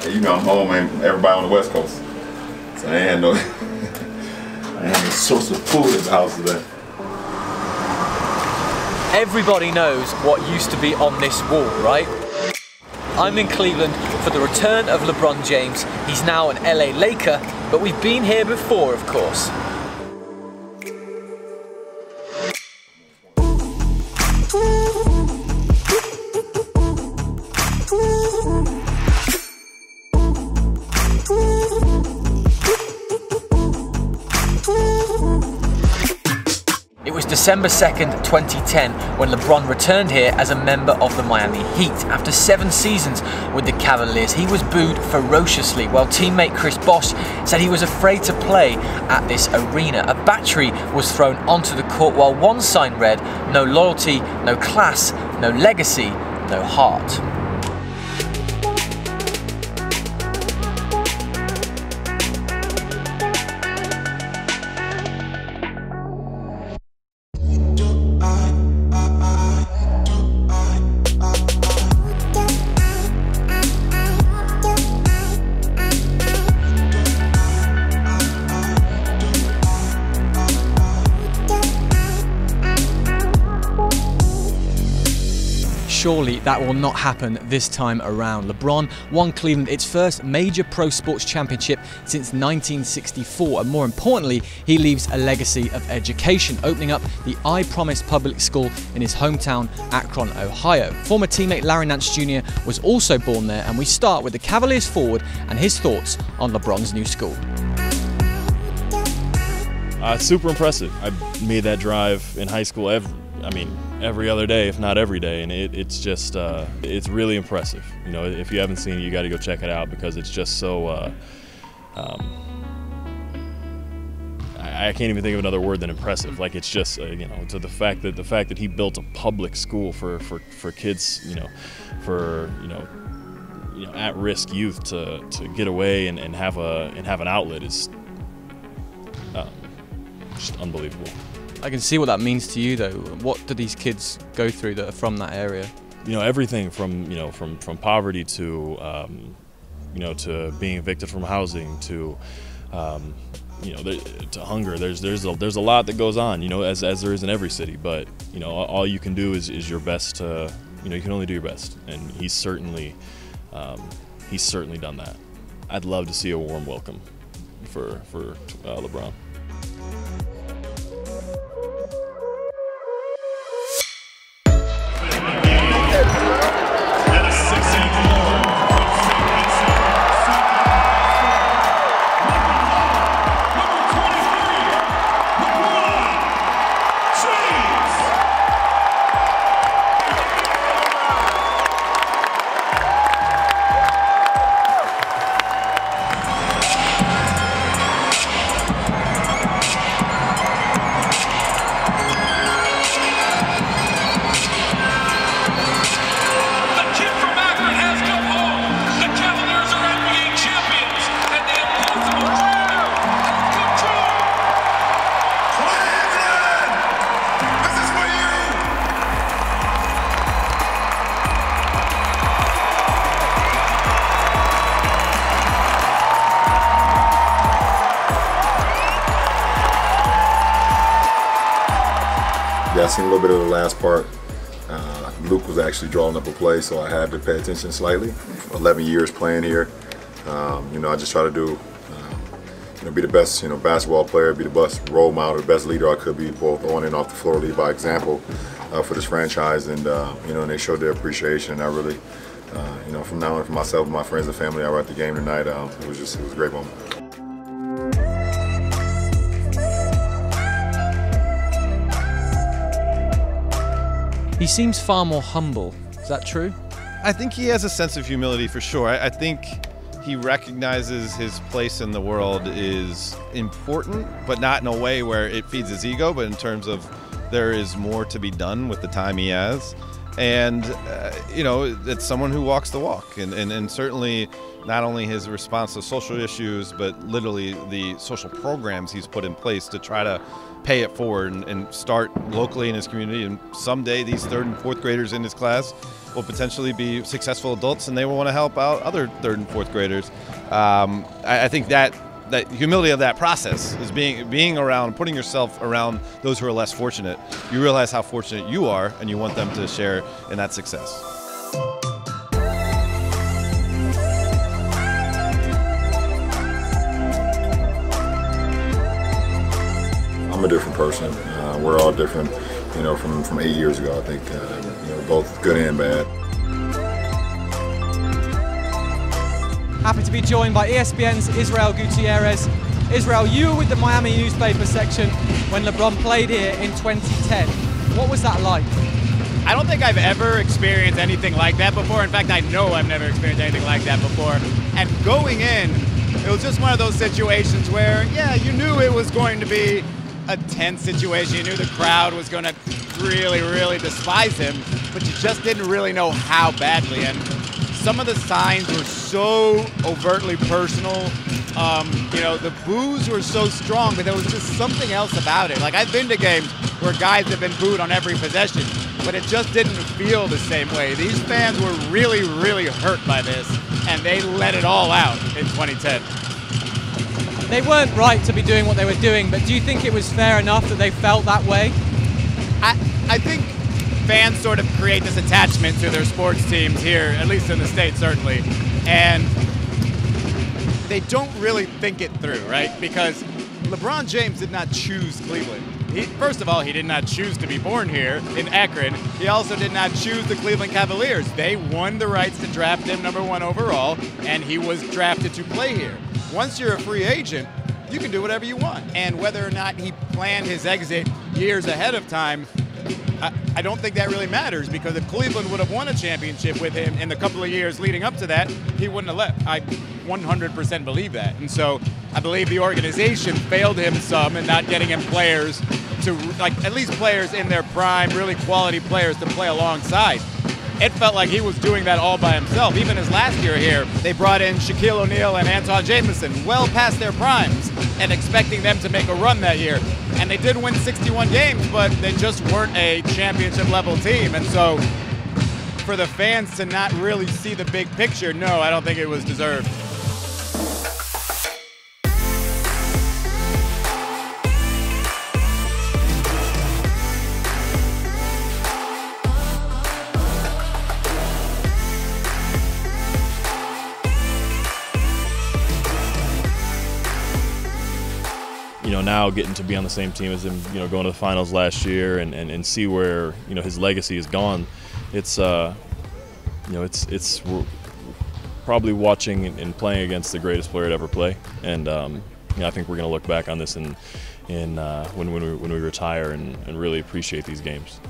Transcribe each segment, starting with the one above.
You know, I'm home and everybody on the West Coast. So I ain't had no, I ain't had no source of food at the house today. Everybody knows what used to be on this wall, right? I'm in Cleveland for the return of LeBron James. He's now an LA Laker, but we've been here before, of course. It was December 2nd, 2010 when LeBron returned here as a member of the Miami Heat. After 7 seasons with the Cavaliers, he was booed ferociously, while teammate Chris Bosh said he was afraid to play at this arena. A battery was thrown onto the court while one sign read, "No loyalty, no class, no legacy, no heart." Surely that will not happen this time around. LeBron won Cleveland its first major pro sports championship since 1964, and more importantly, he leaves a legacy of education, opening up the I Promise public school in his hometown, Akron, Ohio. Former teammate Larry Nance Jr. was also born there, and we start with the Cavaliers forward and his thoughts on LeBron's new school. Super impressive. I made that drive in high school every other day, if not every day, and it's just it's really impressive. You know, if you haven't seen it, you got to go check it out because it's just so. I can't even think of another word than impressive. Like, it's just you know, to the fact that he built a public school for kids, for at-risk youth to get away and have an outlet is just unbelievable. I can see what that means to you, though. What do these kids go through that are from that area? You know, everything from poverty to to being evicted from housing to to hunger. There's a lot that goes on, as there is in every city. But all you can do is your best to you can only do your best, and he's certainly done that. I'd love to see a warm welcome for LeBron. Yeah, I seen a little bit of the last part. Luke was actually drawing up a play, so I had to pay attention slightly. 11 years playing here. I just try to do, be the best, basketball player, be the best role model, the best leader I could be, both on and off the floor, lead by example for this franchise. And and they showed their appreciation. And I really, from now on, for myself and my friends and family, I were at the game tonight. It was a great moment. He seems far more humble. Is that true? I think he has a sense of humility for sure. I think he recognizes his place in the world is important, but not in a way where it feeds his ego, but in terms of there is more to be done with the time he has. And, it's someone who walks the walk. And certainly not only his response to social issues, but literally the social programs he's put in place to try to pay it forward and start locally in his community. And someday these 3rd and 4th graders in his class will potentially be successful adults, and they will want to help out other 3rd and 4th graders. I think that humility of that process is being around, putting yourself around those who are less fortunate. You realize how fortunate you are, and you want them to share in that success. I'm a different person. We're all different, from 8 years ago. I think, both good and bad. Happy to be joined by ESPN's Israel Gutierrez. Israel, you were with the Miami newspaper section when LeBron played here in 2010. What was that like? I don't think I've ever experienced anything like that before. In fact, I know I've never experienced anything like that before. And going in, it was just one of those situations where, yeah, you knew it was going to be a tense situation. You knew the crowd was going to really, really despise him, but you just didn't really know how badly. And some of the signs were so overtly personal. The boos were so strong, but there was just something else about it. Like, I've been to games where guys have been booed on every possession, but it just didn't feel the same way. These fans were really, really hurt by this, and they let it all out in 2010. They weren't right to be doing what they were doing, but do you think it was fair enough that they felt that way? I think fans sort of create this attachment to their sports teams here, at least in the States, certainly, and they don't really think it through, right? Because LeBron James did not choose Cleveland. First of all, he did not choose to be born here in Akron. He also did not choose the Cleveland Cavaliers. They won the rights to draft him #1 overall, and he was drafted to play here. Once you're a free agent, you can do whatever you want. And whether or not he planned his exit years ahead of time, I don't think that really matters, because if Cleveland would have won a championship with him in the couple of years leading up to that, he wouldn't have left. I 100% believe that. And so I believe the organization failed him some in not getting him players to, at least players in their prime, really quality players to play alongside. It felt like he was doing that all by himself. Even his last year here, they brought in Shaquille O'Neal and Antawn Jamison well past their primes and expecting them to make a run that year. And they did win 61 games, but they just weren't a championship level team. And so for the fans to not really see the big picture, no, I don't think it was deserved. Now getting to be on the same team as him, going to the finals last year and see where, his legacy has gone. It's, it's probably watching and playing against the greatest player to ever play. And, I think we're going to look back on this when we retire and really appreciate these games.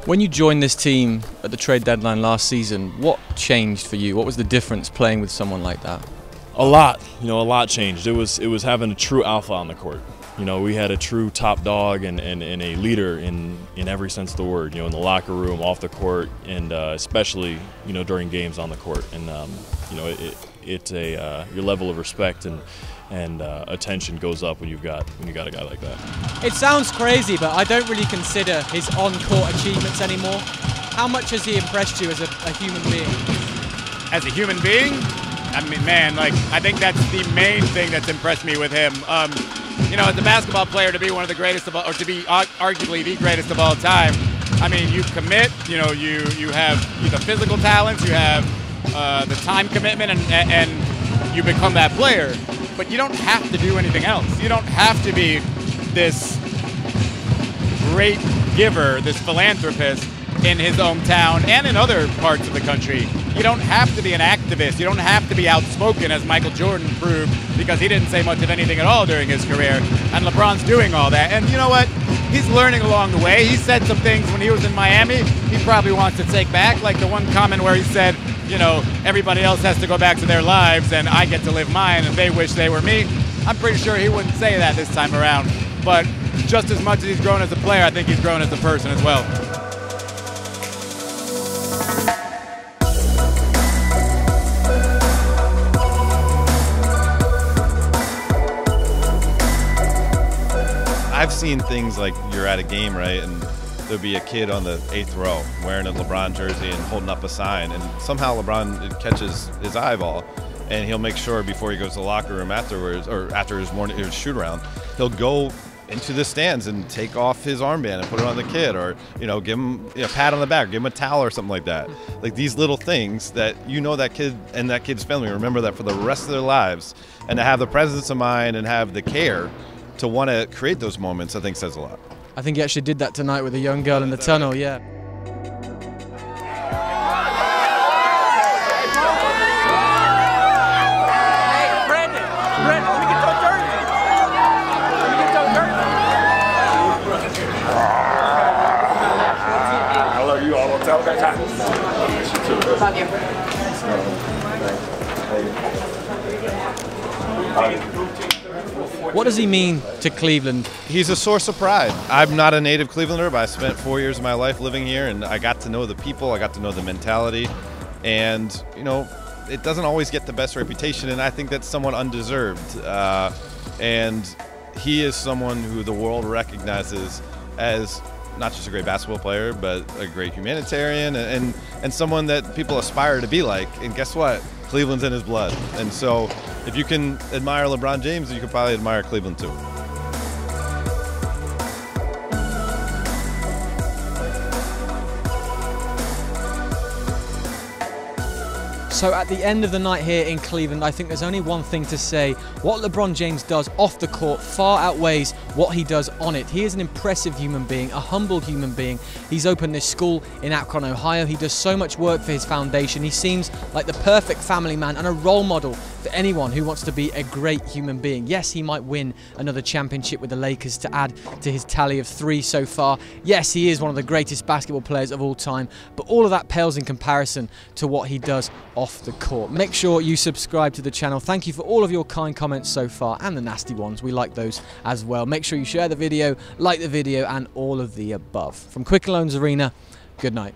When you joined this team at the trade deadline last season, what changed for you? What was the difference playing with someone like that? A lot changed. It was having a true alpha on the court. We had a true top dog and a leader in every sense of the word, in the locker room, off the court, and especially, during games on the court. And, your level of respect and attention goes up when you got a guy like that. It sounds crazy, but I don't really consider his on-court achievements anymore. How much has he impressed you as a human being? As a human being? I mean, man, I think that's the main thing that's impressed me with him. As a basketball player, to be one of the greatest of all, or to be arguably the greatest of all time, I mean, you commit, you have the physical talents, you have the time commitment, and you become that player. But you don't have to do anything else. You don't have to be this great giver, this philanthropist in his hometown and in other parts of the country. You don't have to be an activist. You don't have to be outspoken, as Michael Jordan proved, because he didn't say much of anything at all during his career. And LeBron's doing all that. And you know what? He's learning along the way. He said some things when he was in Miami he probably wants to take back, like the one comment where he said, everybody else has to go back to their lives and I get to live mine and they wish they were me. I'm pretty sure he wouldn't say that this time around. But just as much as he's grown as a player, I think he's grown as a person as well. seen things like you're at a game, right, and there'll be a kid on the 8th row wearing a LeBron jersey and holding up a sign, and somehow LeBron catches his eyeball, and he'll make sure before he goes to the locker room afterwards, or after his shoot around, he'll go into the stands and take off his armband and put it on the kid, or give him a pat on the back, give him a towel or something like that. Like these little things that that kid and that kid's family remember that for the rest of their lives, and to have the presence of mind and have the care to want to create those moments, I think says a lot. I think he actually did that tonight with a young girl in the tunnel, yeah. I love you all the time. Love you. What does he mean to Cleveland? He's a source of pride. I'm not a native Clevelander, but I spent 4 years of my life living here, and I got to know the people, I got to know the mentality, and it doesn't always get the best reputation, and I think that's somewhat undeserved. And he is someone who the world recognizes as not just a great basketball player, but a great humanitarian, and someone that people aspire to be like. And guess what? Cleveland's in his blood. And so if you can admire LeBron James, you can probably admire Cleveland too. So at the end of the night here in Cleveland, I think there's only one thing to say. What LeBron James does off the court far outweighs what he does on it. He is an impressive human being, a humble human being. He's opened this school in Akron, Ohio. He does so much work for his foundation. He seems like the perfect family man and a role model for anyone who wants to be a great human being. Yes, he might win another championship with the Lakers to add to his tally of 3 so far. Yes, he is one of the greatest basketball players of all time, but all of that pales in comparison to what he does off the court. Make sure you subscribe to the channel. Thank you for all of your kind comments so far, and the nasty ones. We like those as well. Make sure you share the video, like the video, and all of the above. From Quicken Loans Arena, good night.